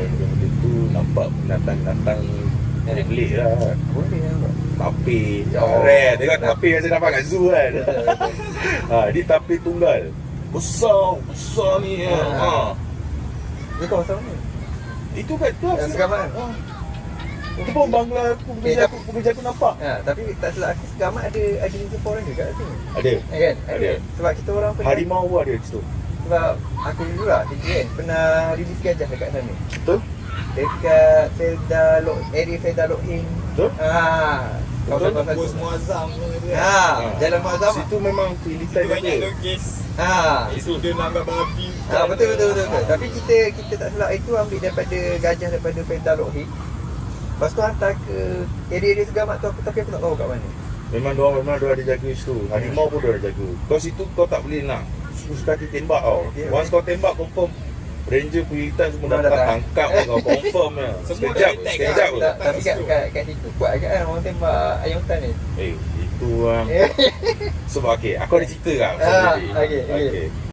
benda tu nampak binatang-binatang pelik lah. Boleh nampak. Tapir, Oh. rare. Tengok tapir macam nampak kat zoo kan. Dia tapir tunggal. Besar ni. Dia kawasan mana? Itu kat tu. Yang Segamat kan? Itu pun bangla pekerja aku nampak. Tapi tak silap aku Segamat ada reservoir dia kat sini. Ada. Kan? Ada. Sebab kita orang pernah, Harimau pun ada di situ. sebab aku dulu lah kerja kan, pernah release gajah dekat sana. Betul? Dekat area Felda Lok Hing. Betul? Kawasan-kawasan Bos tu. Muazzam tu. Jalan Muazzam. Situ memang pilihan Itu banyak dia. lukis. Itu. Itu dia nampak babi. Betul. Tapi kita tak silap itu ambil daripada gajah daripada Felda Lok Hing. Lepas tu hantar ke area Segamat tu, tapi aku tak tahu kat mana. Memang dia ada jaga situ. Harimau pun dia ada jaga. Kau situ kau tak boleh nak suka hati tembak tau. Okay, Once kau tembak confirm ranger pilihan semua datang tangkap kau confirm lah. Semua Sekejap dah attack sekejap lah. je. Tapi kat situ kuat kan orang tembak ayam hutan ni. Itu sebab aku ada cerita kan. Okey.